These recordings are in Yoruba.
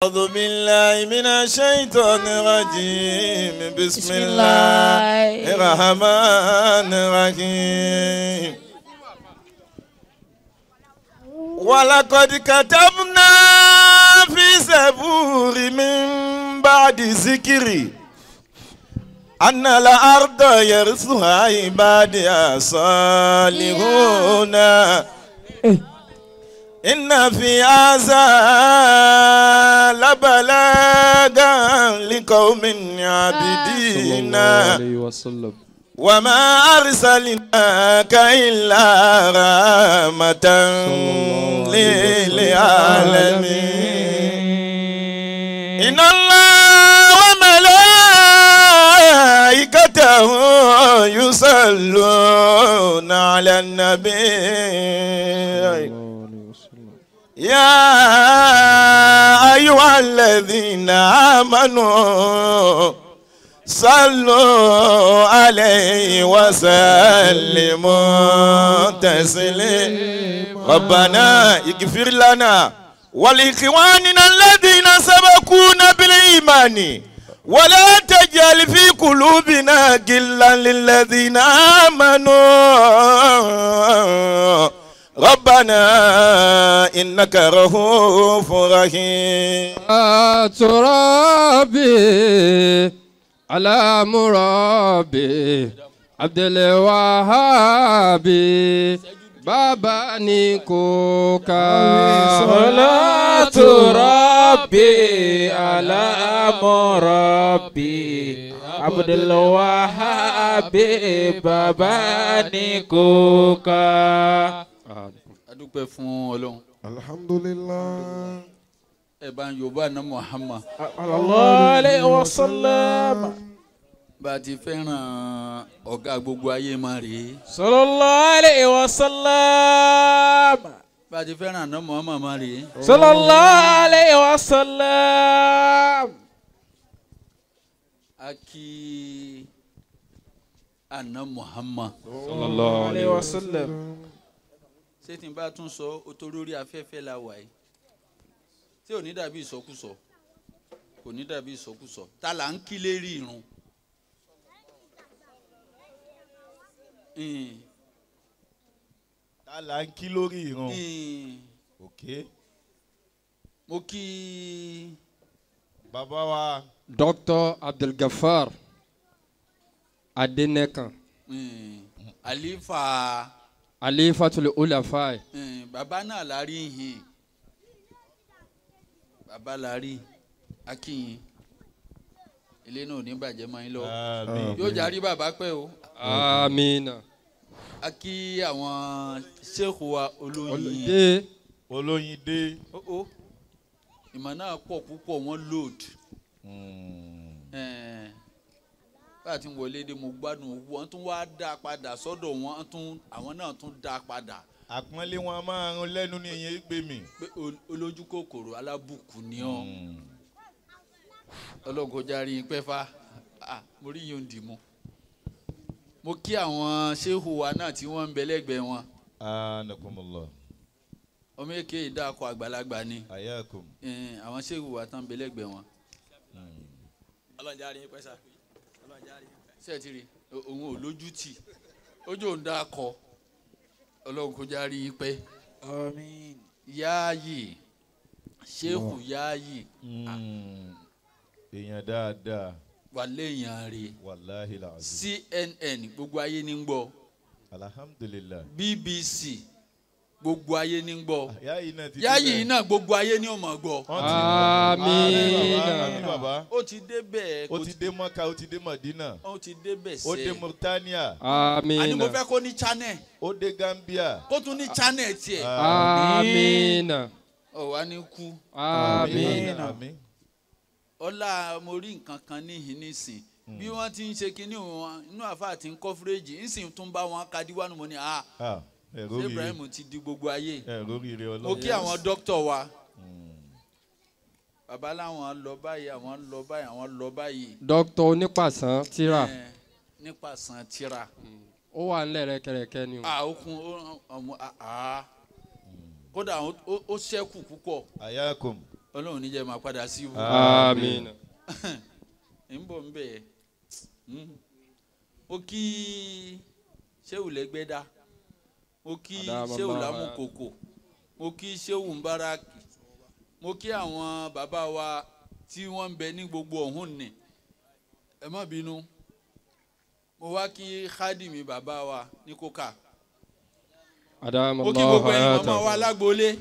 أعوذ بالله من الشيطان الرجيم بسم الله الرحمن الرحيم ولقد كتبنا في زبور من بعد ذكري أن الأرض يرثها عبادي الصالحون إن في هذا لبلاغا لقوم عابدين وما أرسلناك إلا رحمة للعالمين إن الله وملائكته يصلون على النبي يا أيها الذين آمنوا صلوا عليه وسلموا تسليما ربنا اغفر لنا ولإخواننا الذين سبقونا بالإيمان ولا تجعل في قلوبنا غلا للذين آمنوا ربنا إنك رؤوف رحيم ترابي على مرابي عبد الوهاب بابا نيكوكا صلاة ربي على مربي عبد الوهاب بابا نيكوكا. adúpẹ́ fún Ọlọ́run. alhamdulillah. ẹ bá ń yorùbá ná Muhammad. sallallahu alayhi wa sallam. bá a ti fẹ́ràn ọ̀gá gbogbo ayé máa rèé. sallallahu alayhi wa sallam. bá a ti fẹ́ràn àná Muhammad máa rèé. sallallahu alayhi wa sallam. a kí àná Muhammad. sallallahu alayhi wa sallam. ṣé tí n bá tún sọ otorí orí afẹ́fẹ́ la wà yìí tí ò ní dàbí ìsọkúsọ kò ní dàbí ìsọkúsọ ta là ń kí lérí irun ta là ń kí lórí ìran. ok. mo kí bàbá wa. Dr. Abdulgafar Adenekan Alifa Alifatul Ulafai. bàbá náà la rí yìí bàbá la rí akínyìn ilé náà ò ní bàjẹ́ mọ́ yín lọ yóò járí bàbá pẹ́ o. Amina. a kí àwọn sheikh wa Olóyìndé. ìmọ̀ náà pọ̀ púpọ̀ wọ́n load. bá a ti ń wọlé dé mo gbádùn owó wọn tún wá dá padà sọ́dọ̀ wọn àwọn náà tún dá padà. àpọ́nlé wọn máa ń lẹ́nu ní ìyẹn gbé mi. pé olójú kòkòrò alábùkù ni ọ́ ọlọ́gọ́jà rí i pẹ́ fà mo rí yóò dì mú. mo kí àwọn ṣéhù wa náà tí wọ́n ń bẹ lẹ́gbẹ̀ẹ́ wọn. anakumullah. ọmọ èké ìdáàkọ àgbàlagbà ni. ayakum. àwọn ṣéhù wa tán ń bẹ lẹ́gbẹ̀ẹ́ wọn. ọlọ́njà rí i pẹ́ sá. sẹ́ẹ̀tìrì òun ò lójú tì ojú òun dá kọ ọlọ́run kò já rí i pé yáàyè ṣéèkù yáàyè èèyàn dáadáa wà léèyàn rè wàláhì làásì. CNN gbogbo ayé ní gbọ́ alhamdulillah. BBC gbogbo ayé ní gbọ́ yáàyè náà gbogbo ayé ní ó máa gbọ́. Amina. ó ti débẹ̀ ó ti dé Mọ́kà ó ti dé Mọ̀dínà ó ti débẹ̀ sẹ́ ó dé Mauritania. Amina. àní mo fẹ́ kó ní channel ó dé Gambia. kó tún ní channel tiẹ̀. Amina. ọ̀wá ní kú. Amina. ọlá mo rí nǹkan kan níhìn nísìn bí wọ́n ti ń ṣe kinní wọn inú àfáà ti ń kọ́fúrẹ́jì nísìn tún bá wọn kadiwánu mo ní ṣé Ibrahim ti di gbogbo ayé. mo kí àwọn dókítà wa bàbá láwọn lọ báyìí àwọn lọ báyìí àwọn lọ báyìí. Dr. Onípàsán Tíra. Nípasàn Tíra. ó wà nílẹ̀ rẹ́kẹrẹ́kẹ́ ni o. okun kódà ó ṣẹ́kù púpọ̀. ayakum. Ọlọ́run ní jẹ́ máa padà sí ibú. Àmín. ń bọ̀ ń bẹ̀ ó kí Ṣéhù Lẹ́gbẹ́dá, ó kí Ṣéhù Lámùkòkò, ó kí Ṣéhù Mbáràkì, mo kí àwọn bàbá wa tí wọ́n ń bẹ ní gbogbo ọ̀hún ni ẹ má bínú. Mo wá kí Khadimi bàbá wa ní Kókà, mo kí gbogbo ẹ̀yin màmá wa lágboolé.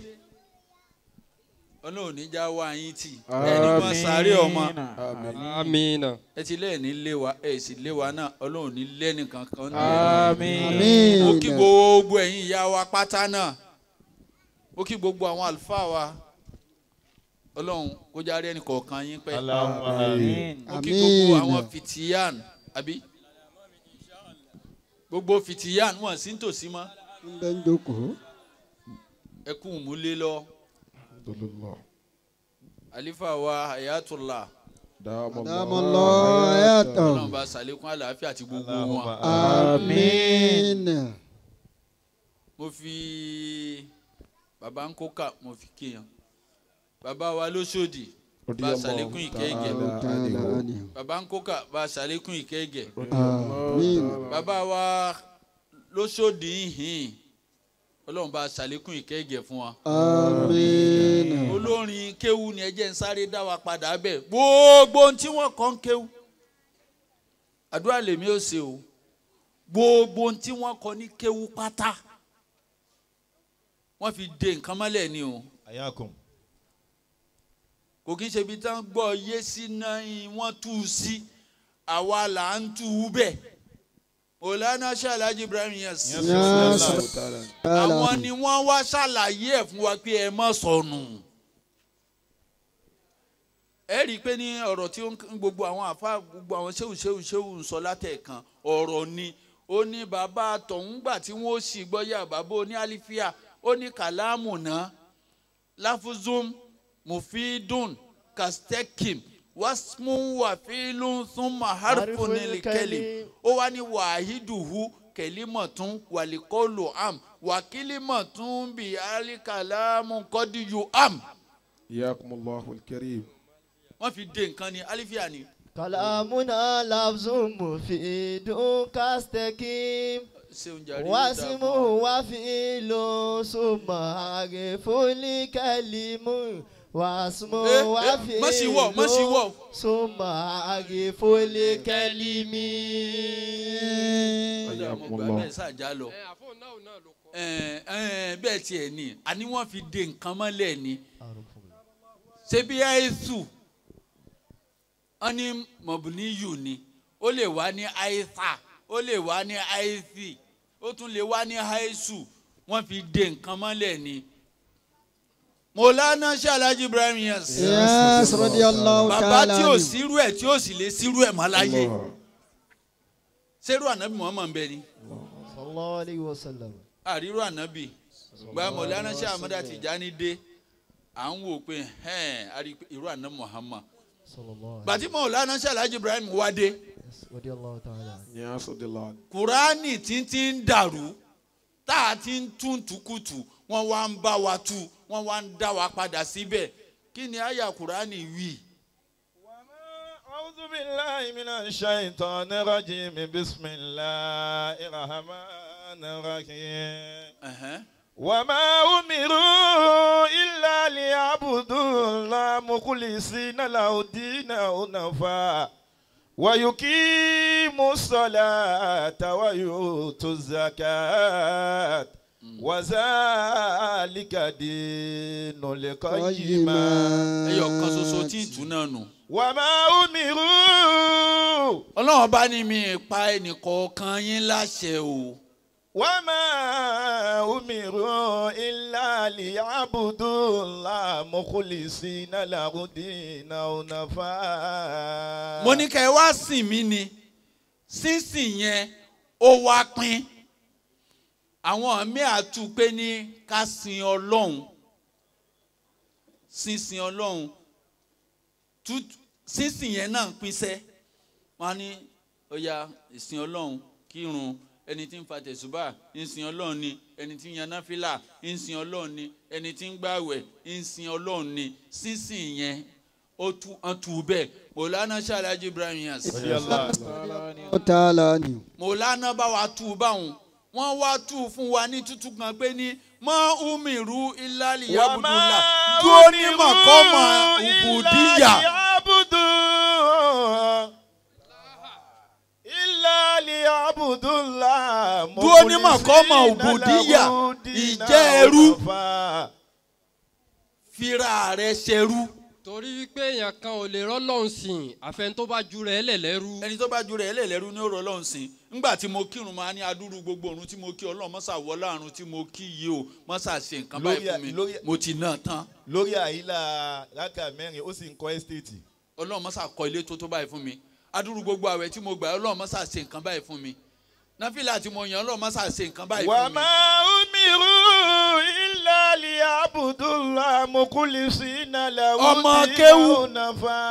Ọlọ́run ní já wá yín tì ẹni mọ́ sáré ọmọ. Àmín. Ẹ ti lẹ́ẹ̀ ní lé wa ẹ sì lé wa náà, Ọlọ́run ní lẹ́ni kankan ní Àmín. mo kí gbogbo ẹ̀yin ìyá wa pátá náà, mo kí gbogbo àwọn àlùfáà wa. Ọlọ́run kó járe ẹnì kọ̀ọ̀kan yín pẹ́. Mo kí gbogbo àwọn fìtìyàn àbí gbogbo fìtìyàn wọn sì ń tòsí mọ́. Ẹ kú múlé lọ. Àlífà wa Hayatullah. Ọlọ́run bá ṣàlékún àlàáfíà àti gbogbo wọn. Àmín. Mo fi bàbá ń Kókà mo fi kéèyàn. Bàbá wa l'Óṣòdì bá ṣàlékún ìkẹ́gẹ́. Bàbá ń Kókà bá ṣàlékún ìkẹ́gẹ́. Bàbá wa l'Óṣòdì yìí Ọlọ́run bá ṣàlékún ìkẹ́gẹ́ fún wa. Àmín. Olórin kéwú ni ẹ jẹ́ ń sáré dá wa padà bẹ̀. Gbogbo ohun tí wọ́n kọ́ ń kéwú àdúrà lèmi ó ṣe o. Gbogbo ohun tí wọ́n kọ́ ní kéwú pátá wọ́n fi de nǹkan mọ́lẹ̀ ni o. Ayakum. Kò kí n ṣe ibi tí wọ́n gbọ́ yé sí náà wọ́n tú u sí, àwa là ń tú u bẹ̀. Mọ̀lánà Ṣàlájì Ibrahim Niass. Àwọn ni wọ́n wá ṣàlàyé ẹ̀ fún wa pé ẹ má sọnù. Ẹ rí i pé ní ọ̀rọ̀ tí gbogbo àwọn àfa gbogbo àwọn ṣéwù ń sọ látẹ̀kan ọ̀rọ̀ ni. Ó ní bàbá tọ̀hún gbà tí wọ́n ó sì gbọ́yà bàbá oní àlífíà, ó ní kàlámù náà láfúzùm mufidun kastekim wasmu wafilun thumma harfun likelim. Ó wá ní wàhídùhù kẹlímọ̀tún wàlíkọ́lù am wàkílímọ̀tún bí alikalamu kọ́díyù am. Iyakumullahu al-karim. Wọ́n fi de nǹkan ni àlífíà ni. Kalamuna lafzun mufidun kastekim wasimu wafilu summa agifuli kalimu wasmu wafilu summa agifuli kalimi. Bẹ́ẹ̀ tiẹ̀ ni àní wọ́n fi de nǹkan mọ́lẹ̀ ni. Ṣé bí àìsù wọ́n ní mọ̀bùníyù ni, ó lè wá ní àìsà, ó lè wá ní àìsì, ó tún lè wá ní àìsù. Wọ́n fi de nǹkan mọ́lẹ̀ ni. Mọ̀lánà Ṣàlájì Ibrahim Niass. Yes, radiyallahu ta'ala. Bàbá tí ò sírú ẹ̀ tí ò sì lè sírú ẹ̀ mọ́ láyé. Ṣérú ànábì Muhammad ń bẹ ni. Sallallahu alayhi wa sallam. Àrírú ànábì. Gba Mọ̀lánà Ṣàh Ahmada Tijani dé. À ń wò pé irú ànábì Muhammad. Bàtí Mọ̀lánà Ṣàlájì Ibrahim wá dé. Radiyallahu ta'ala. Yes, radiyallahu. Kùránì tí ń dàrú tá a ti ń tún tukutu wọ́n wá ń bá wa tú, wọ́n wá ń dá wa padà síbẹ̀. Kí ni àyà Kùránì wí? A'udhu billahi minash shaitanir rajim. Bismillahir rahmanir rahim. وما أمروا إلا ليعبدوا الله مخلصين له الدين حنفاء ويقيموا الصلاة ويؤتوا الزكاة وذلك دين القيمة. Ẹyọ kan ṣoṣo tí ìtú náà nù. وما أمروا. Ọlọ́run bá ní mi pa ẹnìkọ̀ọ̀kan yín láṣẹ o. وما أمروا إلا ليعبدوا الله مخلصين له الدين حنفاء. Mo ní kẹ́ ẹ wá sìn mí ni, sísìn yẹn ó wá pín. Àwọn àmì àtúpé ní ká sin Ọlọ́run, sísìn Ọlọ́run, sísìn yẹn náà ń pínsẹ́. Wọ́n á ní ó yá ìsìn Ọlọ́run kírun ẹni tí ń fa tẹ̀sùbà ń sin Ọlọ́run ni, ẹni tí ń yan náfìlà ń sin Ọlọ́run ni, ẹni tí ń gbààwẹ̀ ń sin Ọlọ́run ni. sísìn yẹn ó tú bẹ́ẹ̀. Mọ̀lánà Ṣàlájì Ibrahim Niass Mọ̀lánà bá wa tú báwọn, wọ́n wá tú fún wa ní tútù kan pé ní mọ́ umiru ilali yabudula dúró ní mọ̀kọ́mọ̀ ubudiya. dúró ní mọ̀kọ́mọ̀ ubudiya ìjẹ́ ẹrú fira rẹ̀ ṣẹrú. torí wípé èèyàn kan ò lè rọ́lọ́run sìn àfẹn tó bá ju rẹ̀ lẹ̀lẹ́rú. ẹni tó bá ju rẹ̀ lẹ̀lẹ́rú ní ọ̀rọ̀ Ọlọ́run sìn. ńgbà tí mo kírun máa ní adúrú gbogbo òrun tí mo kí Ọlọ́run mọ́sà wọlé àrùn tí mo kí yìí o mọ́sà ṣe nǹkan báyìí fún mi mo ti ná tán. lórí àyílà rákà mẹ́rin ó sì ń kọ́ ẹ́stéètì. Ọlọ́run mọ́sà kọ́ ilé tó báyìí fún mi. adúrú gbogbo àwẹ̀ tí mo gbà Ọlọ́run mọ́sà ṣe nǹkan báyìí fún mi. náfìlà tí mo yàn Ọlọ́run mọ́sà ṣe nǹkan báyìí fún mi. wà á máa umiru illa liya'budullah mukhlisina lahu ọmọ kéwú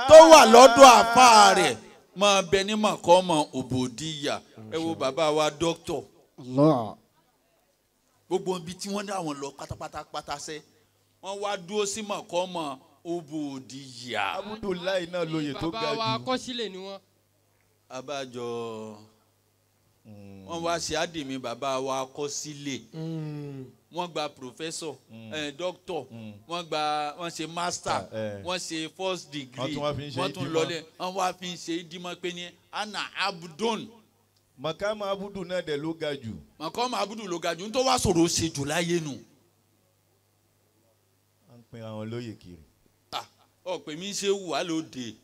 tó wà lọ́dọ̀ àfáà rẹ̀ máa bẹ ní mọ̀kọ́mọ̀ òbòdìyà. ẹ wo bàbá wa dókítọ̀ gbogbo ibi tí wọ́n dá wọn lọ pátápátá sẹ́ wọ́n wá dúró sí mọ̀kọ́mọ̀ òbòdìyà. Abdullahi náà lóye tó ga jù. bàbá wa kọ́sílẹ̀ ni wọ́n. abájọ wọ́n wá ṣe àdèmí bàbá wa kọ́sílẹ̀ wọ́n gba professor doctor wọ́n ṣe master wọ́n ṣe first degree wọ́n tún lọlé wọ́n wá fi ṣe ìdímọ̀ pé ní ana abudun. màkàmà abudu náà dẹ̀ ló ga jù. màkàmà abudu ló ga jù nítorí wàá sọ̀rọ̀ ṣe jù láyé nù. à ń pin àwọn lóye kiri. ọ̀pẹ̀ mi ṣe wà lóde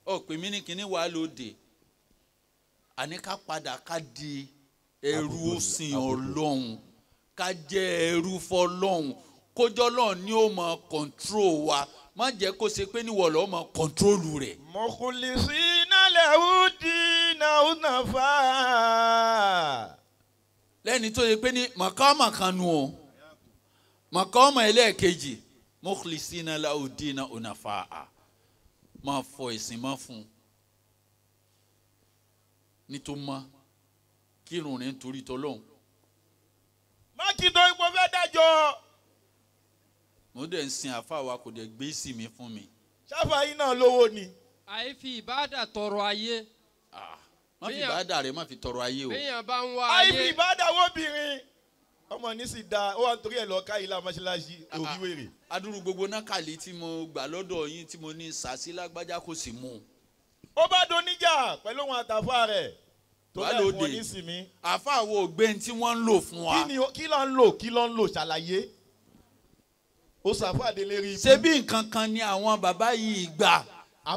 ọ̀pẹ̀ mi ní kíní wà lóde àní ká padà ká di ẹrú sìn Ọlọ́run ká jẹ́ ẹrú fọ́lọ́run kójọ́ lọ́run ni ó mọ kọ̀ǹtró wa má jẹ́ kó ṣe pé níwọ̀ lọ́ọ́ mọ kọ̀ǹtrólù rẹ̀. mukhlisina lahu dina hunafa. lẹ́ni tó yẹ pé ní màkàmà kan nù ọ́ màkàmà ẹlẹ́ẹ̀kejì mukhlisina lahu dina hunafa máa fọ ẹ̀sìn máa fún un nítorí máa kírun rẹ̀ nítorí tọ́lọ́hún. má kí tó ipò fẹ́ dájọ́. mo dẹ̀ ń sin àfa wa kò dẹ̀ gbé sí mi fún mi. sáfà yín náà lówó ni. àìfi ìbádà tọrọ ayé. má fi ìbádà rẹ̀ má fi tọrọ ayé o. béèyàn bá ń wá ayé. àìfi ìbádà wóbìnrin. ọmọ ní sì da ó wà nítorí ẹ̀ lọ ká ilé mọ́ṣáláṣí òbí wèrè. adúrú gbogbo nákàlí tí mo gbà lọ́dọ̀ yín tí mo ní sàṣí lágbájá kò sì mú. ó bá doníjà pẹ̀lú òun àtàfà rẹ̀. wà lóde àfa wo ògbé tí wọ́n ń lò fún wa. kí ló ń lò ṣàlàyé. ó ṣàfàdé lérí ibú. ṣé bí nǹkan kan ni àwọn bàbá yìí gbà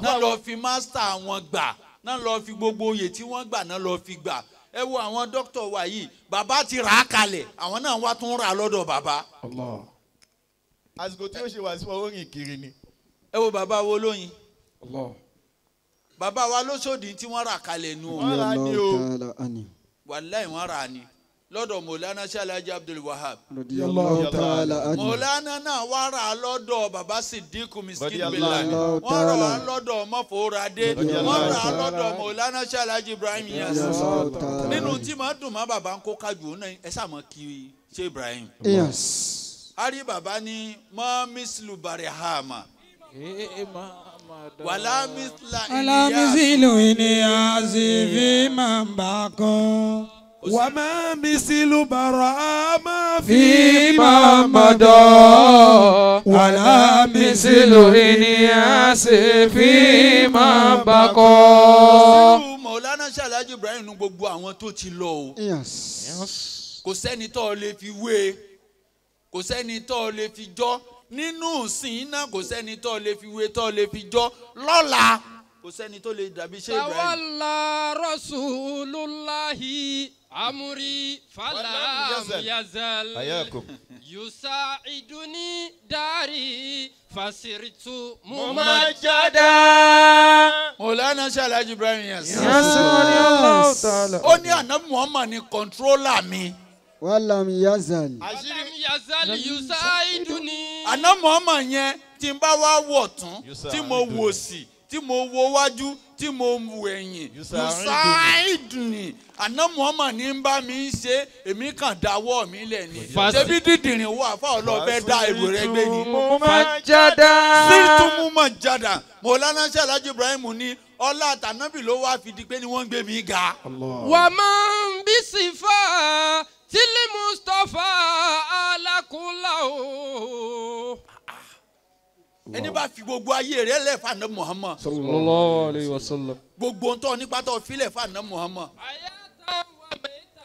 náà lọ fi mástà wọn gbà náà lọ fi gbogbo oyè tí wọ́n gbà náà lọ fi gbà. ẹ wo àwọn dókítà wa yìí bàbá ti rà á kalẹ̀ àwọn náà wá tún rà á lọ́dọ̀ bàbá. àsìkò tí ó ṣe wà sí wọn ó rìn kiri ni. ẹ wo bàbá wo lóyin. bàbá wa lóṣòdì tí wọ́n rà kalẹ̀ nù. wọ́n rà ní o. wàláì wọ́n rà ní lọ́dọ̀ Mọ̀lánà Ṣàlájì Abdul Wahab. Mọ̀lánà náà wá rà lọ́dọ̀ bàbá Sidiku Miskin Billah. wọ́n rà lọ́dọ̀ Mọ́fòrádé. wọ́n rà lọ́dọ̀ Mọ̀lánà Ṣàlájì Ibrahim Niass. nínú tí màá dùn má bàbá ń kó kájú náà ẹ sàmọ́ kí ṣe Ibrahim. a rí bàbá ní mọ́ mísìlù barihama. wàlá mísìlù ìníyàsí fi máa ń bá kan. وما مثل برهام فيما مضى ولا مثل إنياس فيما بقى. Mọ̀lánà Ṣàlájì Ibrahim nu gbogbo àwọn tó ti lọ o. kò sẹ́ni tó lè fi wé kò sẹ́ni tó lè fi jọ́ nínú ìsìn náà kò sẹ́ni tó lè fi wé tó lè fi jọ́ lọ́la kò sẹ́ni tó lè dàbí ṣe Ibrahim. tawalla rasulullahi amuri falam yazal yusaiduni dari fasiritu mumajjada. Mọ̀lánà Ṣàlájì Ibrahim Niass. ó ní ànábì Muhammad ní kọ́ńtrólà mi. walam yazal. walam yazal yusaiduni. ànábì Muhammad yẹn tí n bá wá wọ̀ tún tí mo wò sí tí mo wo wájú tí mo wù ẹ̀yìn yusaiduni àná Muhammad ní ń bá mi ṣe èmi kàn dáwọ́ mi lẹ̀ ni ṣebí dídìrín wo àfa ọlọ́ọ̀fẹ́ dá èrò rẹ gbé ni. Majada. sírìtùmù Majada Mọ̀lánà Ṣẹ́ Alhaji Ibrahim ní ọlá àtànábì ló wá fi di pé ni wọ́n ń gbé mi ga. wà máa ń bí sífà tílí Mustapha alákùnlá o. ẹni bá fi gbogbo ayé rẹ̀ lẹ̀ fún àná Muhammad. Sallallahu alayhi wa sallam. gbogbo ntọ́ nípa tó filẹ̀ fún àná Muhammad. àyàtà wà mẹ́ta.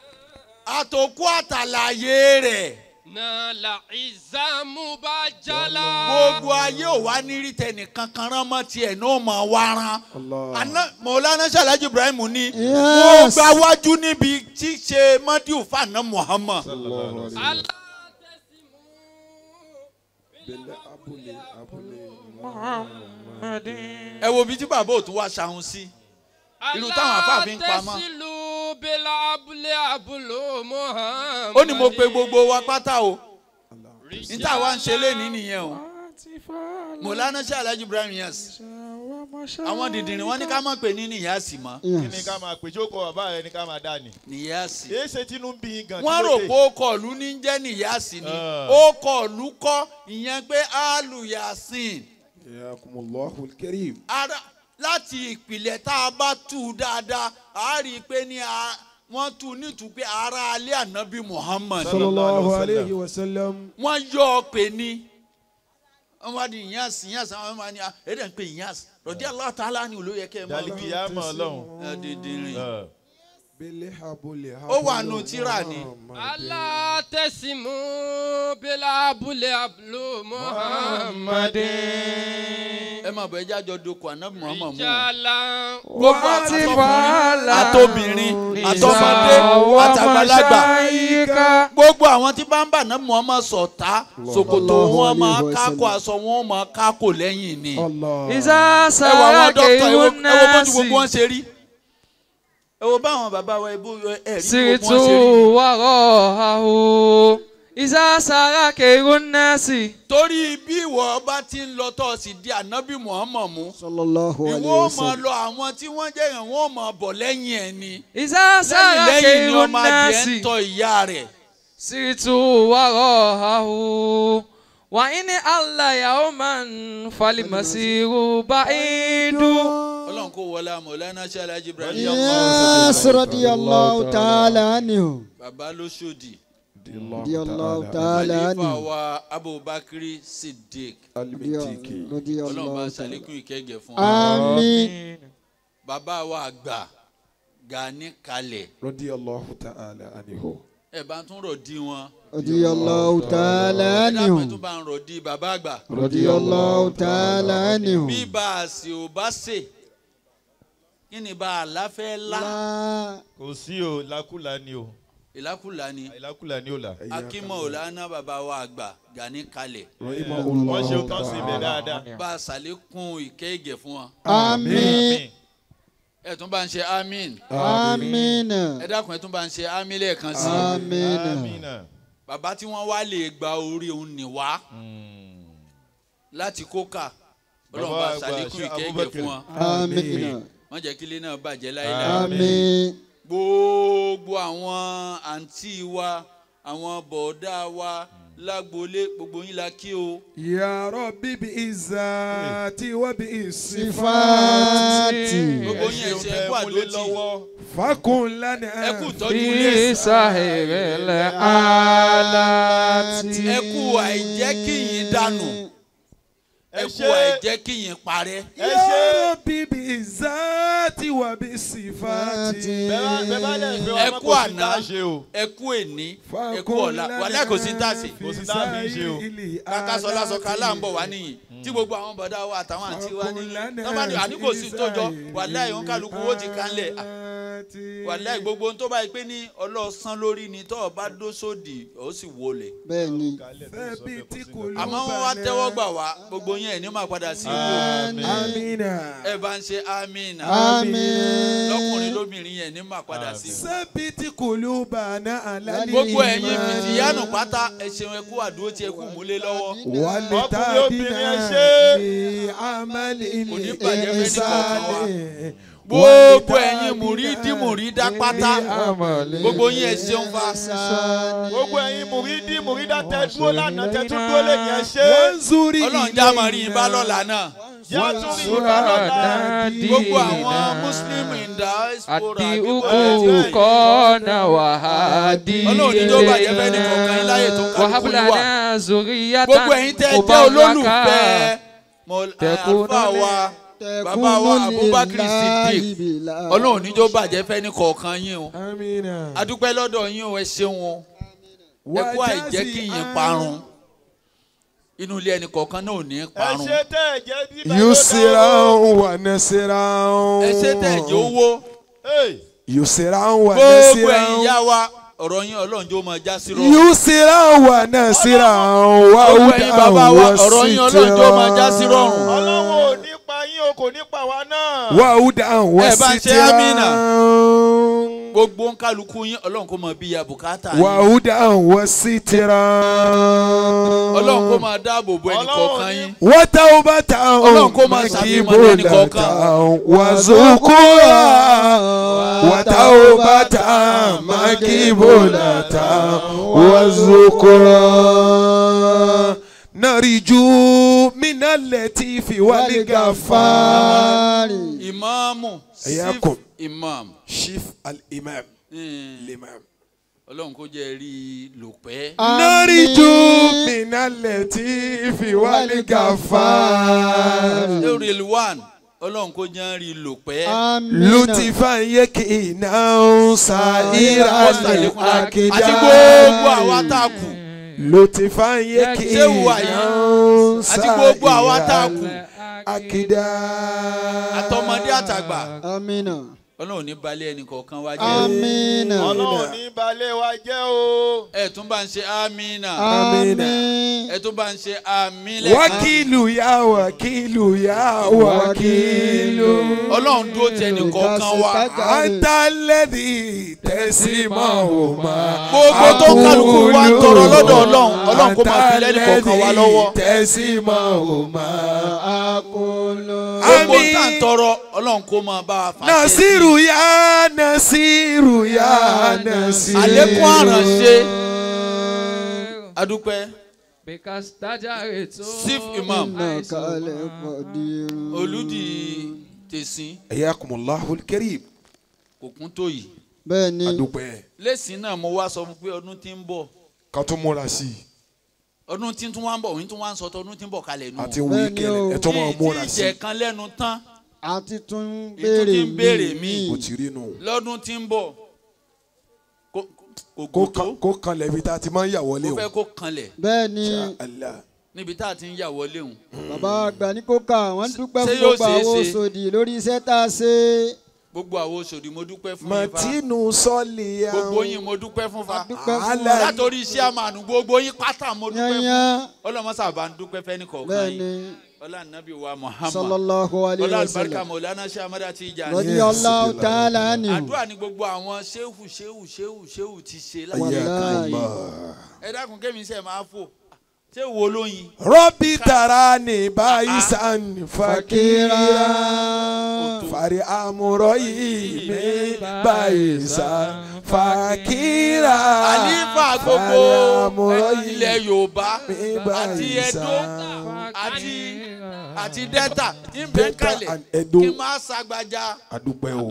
àtòkù àtàlàyé rẹ̀. nàlà ìzàmú bá jálá. gbogbo ayé ò wá ní rí tẹnìkan kan rán mọ́ tiẹ̀ ní ó mọ̀ wá rán. Mọ̀lánà Ṣẹ́ Alhaji Ibrahim ní mo gba wájú níbi tí ṣe mọ́díù fún àná Muhammad. ẹ wo bí tí bàbá òtún wá ṣàhùn sí irú táwọn àfáàfin pamọ́. ó ní mo pe gbogbo wa pátá o níta wa ń ṣe léni nìyẹn o. Mọ̀lánà Ṣẹ́ Alhaji Ibrahim Niasse àwọn dìndìnrín wọn ní ká má pè ní Niasse mọ́. kí ni ká máa pè tí ó kọ bàbá rẹ ní ká máa dá ni. Niasse. èyí ṣe tinú bí gan. wọ́n rò pé ó kọ̀ọ̀lù ní jẹ́ Niasse ni ó kọ̀ọ̀lù kọ́ ìyẹn pé Alu Yasin. Yakumullahu al-karim. ara láti ìpìlẹ̀ tá a bá tú dáadáa a rí i pé ní wọ́n tú nítú pé ara alẹ́ ànábì Muhammad. Sallallahu alayhi wa sallam. wọ́n yọ ọ pé ní wọ́n wá di Niasse àwọn ọmọ ní ẹ̀dẹ̀ ń pè Niasse radiyallahu ta'ala ni olóyè kẹ́ ẹ̀ máa lọ. dálíkì yá mọ̀ ọlọ́run. dídìrín ó wà nù tíra ni. alátẹ̀símù bílà abúlé abúlé Muhammadin. ẹ máa bọ̀ ẹjẹ́ àjọ doko ànábì Muhammad mú. ìjàlá. gbogbo àtọkùnrin àtọmọdé àtàgbàlagbà gbogbo àwọn tí bá ń bà náà Muhammad ṣọ̀tá ṣòkòtò wọn máa kákò aṣọ wọn máa kákò lẹ́yìn ni. Iza ẹ wọ àwọn dókítà ẹ wo bó nasi. ti gbogbo wọn ṣe rí. ẹ wo báwọn bàbá wa ẹbú ẹ rí Siritu gbogbo wọn ṣe rí. warahu. Iza nasi. torí bí ìwọ bá ti ń lọ tó sì di ànábì Muhammad mú sallallahu alayhi ìwọ wa ó máa sallam. lọ àwọn tí wọ́n jẹ́ yẹn wọ́n ó máa bọ̀ lẹ́yìn ẹ̀ ni. Iza lẹ́yìn ni ọmọ adìẹ ń nasi. tọ́ ìyá rẹ̀. Siritu warahu. Wa ini alla yawman falimasiru ba'idu. ọlọ́run kò wọlé Mọ̀lánà Ṣẹ́ Alhaji Ibrahim. Yes, radiyallahu ta'ala anhu. bàbá ló ṣòdì. Radiyallahu ta'ala Khalifa anhu. wa Abubakar Siddiq. ọlọ́run bá ṣàlékún ìkẹ́gẹ́ fún wa. Àmín. bàbá wa àgbà Gani Kalẹ̀. Radiyallahu ta'ala anhu. ẹ bá tún rọ̀ di wọn. Radiyallahu ta'ala ẹ dábàá tún anhu. bá ń rọ̀ di bàbá àgbà. Radiyallahu ta'ala anhu. bí bá a sì ò bá ṣe kí ni bá a láfẹ́ lá. kò sí o lákùlà ni o. ìlákùlà ni. ìlákùlà ni o la. akímọ̀ ọ̀lànà bàbá wa àgbà Gani Kalẹ̀. wọ́n ṣe tán sí ibẹ̀ dáadáa. bá a ṣàlékún ìkẹ́gẹ́ fún wa. Àmín. ẹ tún bá ń ṣe àmín. Àmín. ẹ dákun ẹ tún bá ń ṣe àmín lẹ́ẹ̀kan sí i. Àmín. Amina. bàbá tí wọ́n wá lè gba orí òun ní wá láti kókà ọlọ́run bá ṣàlékún ìkẹ́gẹ́ fún wọn. Àmín. wọ́n jẹ́ kí ilé náà bàjẹ́ láéláé. Àmín. gbogbo àwọn àǹtí wa àwọn bọ̀ọ̀dá wa lágboolé gbogbo yín la kí o. Ya Rabbi bi izzati wa bi sifati. Sifati. gbogbo yín ẹ ṣe ẹ kú àdótì Fakun lana. ẹ kú tọ́jú ilé Fi sahiril alati. ẹ kú àìjẹ́ kí yín dànù ẹ kú àìjẹ́ kí yín parẹ́. Ya Rabbi bi izzati wa bi sifati. bẹ́ẹ̀ bá lẹ̀ fẹ́ ẹ wọn kú kò sí àná tá a ṣe o. ẹ kú èní ẹ kú ọ̀la wàlẹ́ kò sí tá a ṣe. kò sí tá a fi ṣe o. kàkà sọlá sọ kálá ń bọ̀ wá nìyí tí gbogbo àwọn bọ̀dá wa àtàwọn àǹtí wa ní tọ́ba ní àní kò sí tó jọ wàlẹ́ ìwọ̀n kálukú owó ti kánlẹ̀ wàláì gbogbo ohun tó bá yẹ pé ní ọlọ́sán lórí ni tó o bá dó sódì ó sì wọlé. bẹ́ẹ̀ni. àmọ́ wọn wá tẹ́wọ́ gbà wá gbogbo yẹn ní máa padà sí ibò. Amina. ẹ bá ń ṣe amina. Àmín. lọ́kùnrin lóbìnrin yẹn ní máa padà sí ibò. Sábìtì kulubana alali. gbogbo ẹ̀yin fìdíyànù pátá ẹ ṣeun ẹ kú àdúró tí ẹ kú múlé lọ́wọ́. Wàlẹ̀ tábìnà ní amali ìsàlẹ̀. gbogbo ẹ̀yin mùrídá pátá gbogbo yín ẹ ṣeun fa. gbogbo ẹ̀yin mùrídá tẹ dúró lánàá tẹ tún dúró lè yẹn ṣe. ọlọ́run já máa rí i bá lọ́la náà. gbogbo àwọn muslim in diaspora àti ukú kọ́nà wàhádì. ọlọ́run ní tó bàjẹ́ fẹ́ ní kọ̀ọ̀kan yín láyè tó kálukú wàhábùlà wà. náà zòríyàtà gbogbo ẹ̀yin tẹ́ jẹ́ olólùfẹ́ àlùfáà wa bàbá wa Abubakar Siddiq ọlọ́run ní tó bàjẹ́ fẹ́ ní kọ̀ọ̀kan yín o. adúpẹ́ lọ́dọ̀ yín o ẹ ṣeun o ẹ kú àìjẹ́ kí yín parun inú ilé ẹnì kọ̀ọ̀kan náà ò ní parun. ẹ ṣe tẹ́ ẹ jẹ́ bí bá Yusiran wa nasiran. ẹ ṣe tẹ́ ẹ jẹ́ owó. Yusiran wa gbogbo ẹ̀yin nasiran. yá wa ọ̀rọ̀ yín ọlọ́run jó máa já sí rọ. Yusiran wa nasiran. Wa gbogbo ẹ̀yin bàbá wa udan ọ̀rọ̀ yín ọlọ́run jó máa já sí rọrùn. ọlọ́run ò ní pa yín o kò ní pa wa náà. wa udan wa ẹ bá ṣe sitiran. amina. gbogbo ń kálukú yín ọlọ́run kó máa bí ya bùkátà yín. wa udan wa sitiran. ọlọ́run kó máa dáàbò bo ẹnì kọ̀ọ̀kan yín. wa taubatan ọlọ́run kó máa ṣàfihàn ẹnì kọ̀ọ̀kan. wa zukura. wa taubatan makibulatan wa zukura. nariju minaletifi waligafari. ìmáàmù Ayakum. imam. Chief al-imam. L'imam. ọlọ́run kó jẹ́ rí i lò pẹ́. nariju minaletifi waligafari. lórí ilwan ọlọ́run kó jẹ́ rí i lò pẹ́. lutifan yakina sa'ira akida. àti gbogbo àwa tá a kù. lutifan yakina àti gbogbo àwa tá a kù. akida. àtọmọdé àtàgbà. Amina. ọlọ́run ní balẹ̀ ẹnì kọ̀ọ̀kan wá jẹ́. Amina. ọlọ́run ní balẹ̀ wa jẹ́ o. ẹ tún bá ń ṣe amina. Amina. ẹ tún bá ń ṣe amílẹ̀. wakilu ya wakilu ya wakilu. ọlọ́run dúró ti ẹnì kọ̀ọ̀kan wá. antalẹ́dì tẹ̀símọ̀ọ́mà. gbogbo tó ń kálukú wa ń tọrọ lọ́dọ̀ ọlọ́run kó máa fi lẹ́nì kọ̀ọ̀kan wá lọ́wọ́. tẹ̀símọ̀ọ́mà. gbogbo tá à ń tọrọ ọlọ́run kó máa bá a fà. Nasiru ya Nasiru ya Nasiru. àlékún àránṣe adúpẹ́. because dájà ètò. Chief Imam Nàkàlẹ̀ pàdé. olùdí tẹ̀sìn Ayakumullahu al-karim. kò kún tó yìí. Bẹ́ẹ̀ni. Adúpẹ́. lẹ́sìn náà mo wá sọ fún pé ọdún tí ń bọ̀ Ká tó múra sí i. ọdún tí tún wá ń bọ̀ òun tún wá ń sọ ọdún tí ń bọ̀ kalẹ̀ nù. Àti wíkẹ̀lẹ̀ ẹ̀ tó máa múra sí i. ìjẹ̀ kan lẹ́nu tán Àti tún ìtún tí ń béèrè míì Kò tí rí nù. lọ́dún tí ń bọ̀ kò gò tó Kó kanlẹ̀ ibi tá a ti máa ń yà wọlé kó o. fẹ́ kó kanlẹ̀ Bẹ́ẹ̀ni. Insha Allah. níbi tá a ti ń yà wọlé òun. Bàbá àgbà ní kókà wọ́n dúpẹ́ ṣé fún yóò gbogbo ṣeé àwọn ṣe? Òṣòdì lórí iṣẹ́ tá a ṣe. gbogbo àwọn Òṣòdì mo dúpẹ́ fún yín fa Màtínú sọ́ọ̀lì yà. gbogbo yín mo dúpẹ́ fún fa Dúpẹ́ fún Alẹ́. wa. látòrí iṣẹ́ àmàlù gbogbo yín pátá mo dúpẹ́ fún Yányán. ọlọ́mọṣà bá ń dúpẹ́ fẹ́ni kọ̀ọ̀kan Bẹ́ẹ̀ni. yín ọlá nàbí wa Muhammad Sallallahu alayhi ọlá wa alibarika sallam. Maulana Sheikh Ahmad Tijani. Radiyallahu ta'ala anhu. àdúrà ni gbogbo àwọn ṣéwù ti ṣe láti Wallahi. ẹ dákun kémi sẹ máa fò ṣé wo lóyin. Rọ́bì tara ní báyìí sàn fàkìrà. Fari àmúrọ̀ yìí mi báyìí sàn fàkìrà. àlífà gbogbo ilẹ̀ Yorùbá àti Ẹdó àti Delta ní bẹ́ẹ̀ kalẹ̀ and Edo. kí n máa ṣàgbàjà. Adúpẹ́ o.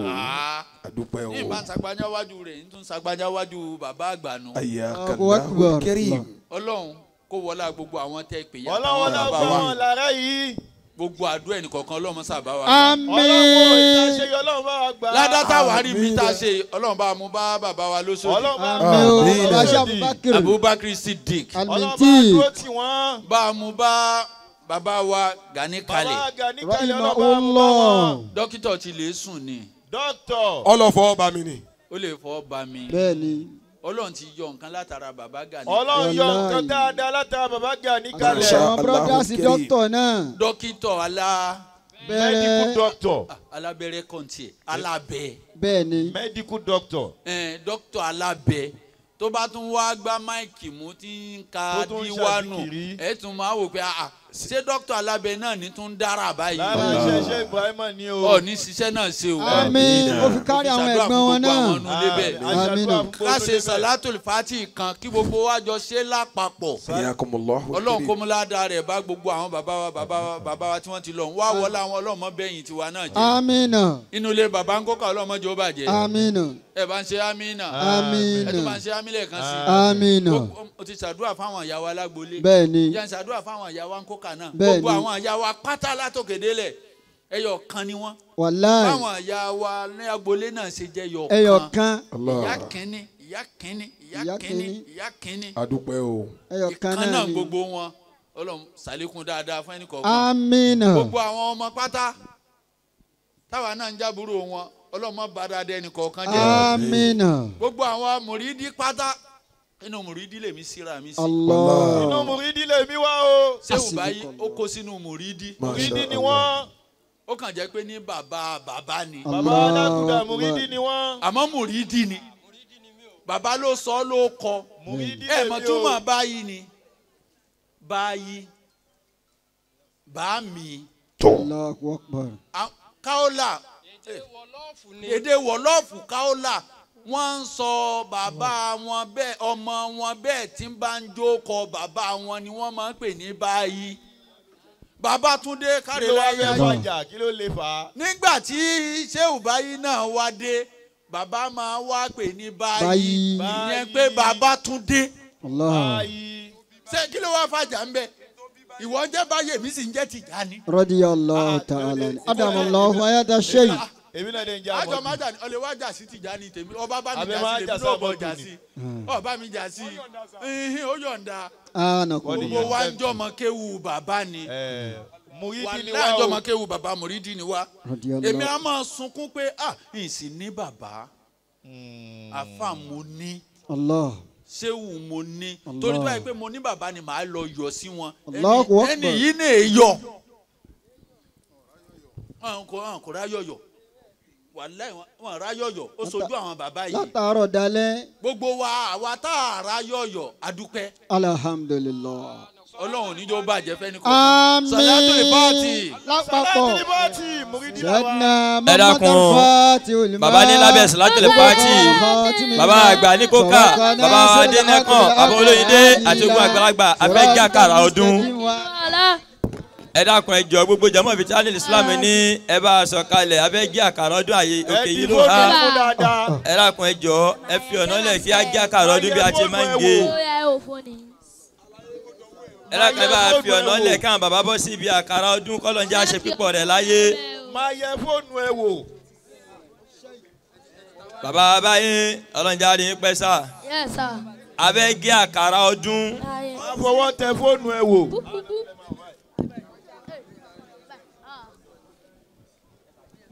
Adúpẹ́ o. ní ìbá ṣàgbàjà wájú rẹ̀ ní tún ṣàgbàjà wájú bàbá àgbà nù. Ayakallahu Akbar. al-karim. Ọlọ́run kó wọlá gbogbo àwọn tẹ́ pè yá ọlọ́run náà bàbá gbọ́ wa wọn lára yìí. gbogbo àdúrà ẹnìkọ̀ọ̀kan Ọlọ́run sábà wa. ọlọ́run ìta ṣe Àmín. yọ ọlọ́run bá wa gbà. ládàtà wà rí mi tá a ṣe Ọlọ́run bá mú bá bàbá wa lóṣooṣù. ọlọ́run bá Àmín o. Àmín. Bàbá Sheikh Abubakar. Abubakar Siddiq ọlọ́run bá Al-Minti. dúró tì wọ́n. bá mú bá bàbá wa Gani Kalẹ̀. bàbá àgbà ní kalẹ̀ ọlọ́run bá mú bá Rahimahullah. wọn. dókítà ti lè sùn ni dókítọ̀. ọlọ́fọ̀ ọba mi ni. ó lè fọ́ ba mi. bẹ́ẹ̀ni. Ọlọ́run ti yọ nǹkan látara bàbá Gani. Ọlọ́run yọ nǹkan dáadáa látara bàbá Gani kalẹ̀. àwọn brọ́dásì dókítọ̀ náà. dókítọ̀ medical doctor. alábẹ́rẹ́ kọ́ńtì alábẹ́. bẹ́ẹ̀ni. medical doctor. dókítọ̀ alábẹ́ tó bá tún wá gbá máìkì mú tí ń ka díwánu ẹ̀ tún máa wò pé ṣé dókítà alábẹ́ náà ní tún dára báyìí. lára ṣẹṣẹ Ibrahima ni o. ọ ní ṣiṣẹ́ náà ṣe o. àmín ó fi kárí àwọn ẹ̀gbọ́n wọn náà. àmín ká ṣe salatul fati kan kí gbogbo wa jọ ṣe lápapọ̀. Ọlọ́run kó mú ládàá rẹ̀ bá gbogbo àwọn bàbá wa tí wọ́n ti lọ wá wọlé àwọn ọlọ́mọ bẹ́yìn tiwa náà jẹ́. àmín. inú ilé bàbá ń kókà ọlọ́mọ jẹ́ ó bàjẹ́. àmín. ẹ bá ń ṣe amínà. àmín. ẹ tún bá ń ṣe amílẹ̀ kan sí. àmín. o ti ṣàdúrà fáwọn ìyá wa lágbolé. bẹ́ẹ̀ni. yẹn ṣàdúrà fáwọn ìyá wa ń kókà náà. bẹ́ẹ̀ni. gbogbo àwọn ìyá wa pátá látòkèdélẹ̀ ẹyọ kan ni wọ́n. wàláì. báwọn ìyá wa ní agbolé náà ṣe jẹ́ yọ kan. ẹyọ kan. ìyá kínní ìyá kínní ìyá kínní ìyá kínní. adúpẹ́ o. ẹyọ kan náà ni. ìkan náà gbogbo wọn Ọlọ́run ṣàlékún dáadáa fún ẹnì kọ̀ọ̀kan. àmín. gbogbo àwọn ọmọ pátá táwa náà ń jábúrò wọn Ọlọ́run má bà dáadáa ẹnì kọ̀ọ̀kan jẹ́. àmín. gbogbo àwọn mùrídí pátá inú mùrídí lèmi síra mi sí. Allah. inú mùrídí lèmi wá o. Ṣéhù Báyìí ó kó sínú mùrídí. mùrídí ni wọ́n. ó kàn jẹ́ pé ní bàbá ni. bàbá alágùdà mùrídí ni wọ́n. àmọ́ mùrídí ni bàbá ló sọ ló kọ. mùrídí ẹ lèmi mọ̀ o. túmọ̀ Báyìí ni Báyìí bá mi. Allahu Akbar. káólà èdè wọ̀lọ́ọ̀fù káólà wọ́n ń sọ bàbá wọn bẹ́ẹ̀ ọmọ wọn bẹ́ẹ̀ tí ń bá ń jókòó bàbá wọn ni wọ́n máa ń pè ní Báyìí. Babátúndé kí ló wá fẹ́ Kárẹ́láyé. fàjà kí ló lè fà á. nígbà tí Ṣéhù Báyìí náà wá dé bàbá máa wá pè ní Báyìí ìyẹn pé Babátúndé. Allah. báyìí. ṣé kí ló wá fàjà ń bẹ ìwọ jẹ́ Báyìí èmi sì ń jẹ́ Tìjàní. radiyallahu ta'ala. adamallahu ayata shay. èmi náà dé ń jẹ́ àjọ àmọ́. máa jà ní ọlẹ́ wá jà sí Tìjàní tèmi ọba bá mi Àbẹ̀ jà máa sí jà tèmi náà bọ̀ sábọ̀ jà tù sí ọba mi jà sí ó yọ̀ǹda anakum. gbogbo wa ń jọmọ kéwu bàbá ni mùrídí ni wà wá láàjọ o. mọ kéwu bàbá mùrídì ni wá èmi á máa sunkún pé n sì ní bàbá àfà mo ní Allah. Ṣéhù mo ní Allah. torí tó báyìí pé mo ní bàbá ni màá lọ yọ sí wọn Allahu Akbar. ẹni yìí ní èyọ wọn kò ráyọyọ wàláhì wọn ráyọyọ ó sojú àwọn bàbá yìí látàárọ̀ dalẹ́. gbogbo wa àwa tá a ráyọyọ adúpẹ́ alhamdulillah. Ọlọ́run níjó bàjẹ́ fẹ́ni àmín. Salatul Fati. lápapọ̀. Salatul Fati mùrídí la wá. Sayyidina Ẹ dákun, Muhammadul Fati olùmọ̀. baba ní lábẹ́ Salatul Fati baba àgbà ní kókà baba adẹ́nẹ́kàn baba olóyìnbó àti ogun àgbàlagbà afẹ́jà kàrà ọdún. Ẹ dákun ẹ jọ̀ọ́ gbogbo jàmọ́ Vitality Islam ní ẹ bá a sọ kalẹ̀ afẹ́jà kàrà ọdún àyè òkè yìí ló há. Ẹ dákun ẹ jọ̀ọ́ ẹ fi ọ̀nà lẹ̀ kí á já kàrà ọdún bí a ti máa ń gé. Ẹ dákun ẹ bá a fi ọ̀nà lẹ̀ káwọn bàbá bọ́ sí ibi àkàrà ọdún kọ́lọ́njá ṣe pípọ̀ rẹ̀ láyé. máa yẹ fóònù ẹ wò. Bàbá báyìí ọlọ́njà rí pẹ́ sá. Yes, sir. Abẹ́ gé àkàrà ọdún. máa fọwọ́ tẹ fóònù ẹ wò.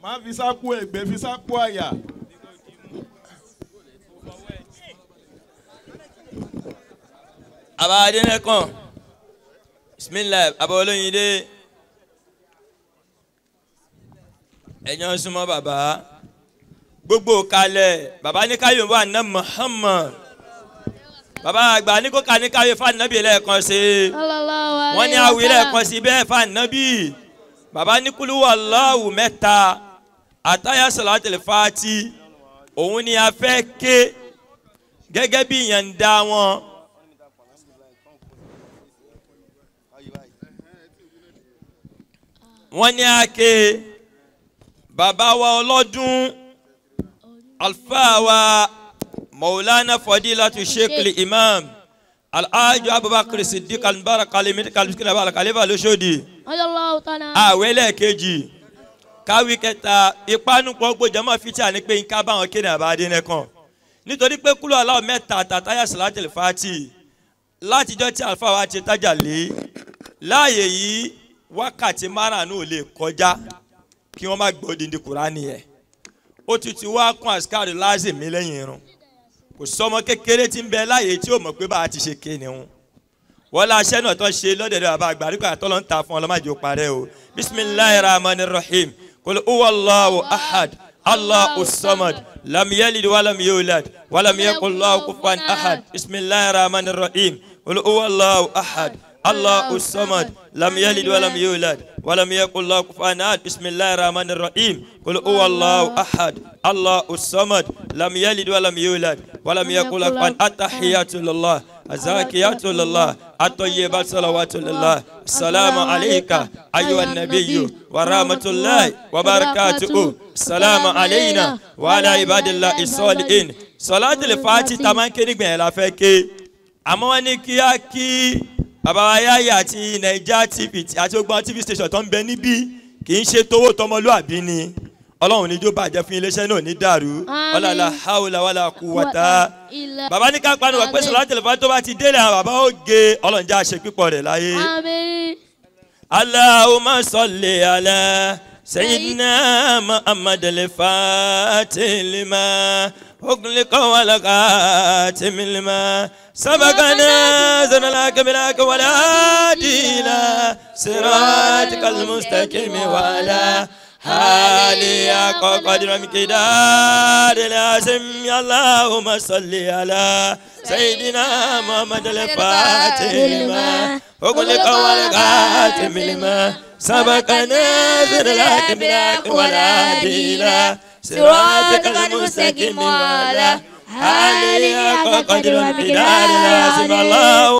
máa fi sápò ẹ̀gbẹ́ fi sápò àyà. Aba Adẹ́nẹ́kàn bisimilayi aba olóyìnbó ẹ̀yàn súnmọ́ bàbá gbogbo kalẹ̀ bàbá ní káyọ̀ wà ná Muhammad bàbá àgbà ní kó ká ní káyọ̀ fún ànábì lẹ́ẹ̀kan sí wọ́n ní àwí lẹ́ẹ̀kan sí bẹ́ẹ̀ fún ànábì bàbá ní kúlú Allahu mẹ́ta àtàyà Salatul Fati òun ni a fẹ́ ké gẹ́gẹ́ bí ìyànda wọn. wọ́n ní ake bàbá wa ọlọ́dún alfa wa maulana fadilatu sheikh imam alhaji abubakar siddiq almubarak alimidi kalbiskina bala kalifa lóṣòdì àwẹ̀lẹ̀ kejì káwí kẹta ìpanupọ̀ gbòjàmọ́ fìtí àní pé nǹkan báwọn kéde àbá Adẹ́nẹ́kàn nítorí pé kúlọ̀ aláwọ̀ mẹ́ta àtàtàyà Salatul Fati látijọ́ tí alfa wa ti tájà lé láàyè yìí wákàtí márùn-ún ò lè kọjá kí wọ́n má gbọ́ odindi Kùránì yẹn ó ti wá kún àsìkárì lázìmí lẹ́yìn irun kò sọmọ kékeré tí ń bẹ láàyè tí ó mọ̀ pé bá a ti ṣe kéne wọn wọ́n la aṣẹ́ náà tó ṣe lọ́dẹ̀dẹ̀ bàbá àgbàríkọ àtọ́lọ́ ń ta fún ọlọ́mọdé parẹ́ o bisimilayi rahman rahim kul huwallahu ahad allahu samad lam yalid walam yulad walam yakul lahu kufuwan ahad bisimilayi rahman rahim kul huwallahu ahad الله الصمد لم يلد ولم يولد ولم يكن له كفوا أحد بسم الله الرحمن الرحيم قل هو الله أحد الله الصمد لم يلد ولم يولد ولم يكن له كفوا أحد التحيات لله الزاكيات لله الطيبات صلوات لله السلام عليك أيها النبي ورحمة الله وبركاته السلام علينا وعلى عباد الله الصالحين صلاة الفاتحة تمام كنيك بلا فكي أما نكياكي bàbá wa Yaya àti Naija TV àti ogbon TV station tó ń bẹ níbí kì í ṣe tówó tọmọlúàbí ni Ọlọ́run ní jó bàjẹ́ fún iléeṣẹ́ náà ní dàrú wala hawla wala quwwata bàbá ní ká panu wà pé sọlá tẹlifà tó bá ti délé àwọn bàbá ó gé Ọlọ́run já ṣe pípọ̀ rẹ̀ láyé. Àmín. Allahumma salli ala sayyidina Muhammad al-Fatih lima أغلق ولقات من الماء سبقنا زنلاك بلاك ولا دينا صراطك المستقيم ولا هالي قدر مقدار لازم اللهم صل على سيدنا محمد الفاتح لما أغلق ولقات من الماء سبقنا زنلاك بلاك ولا دينا صراطك المستقيم وعلى آله حق قدر ومقدار لازم الله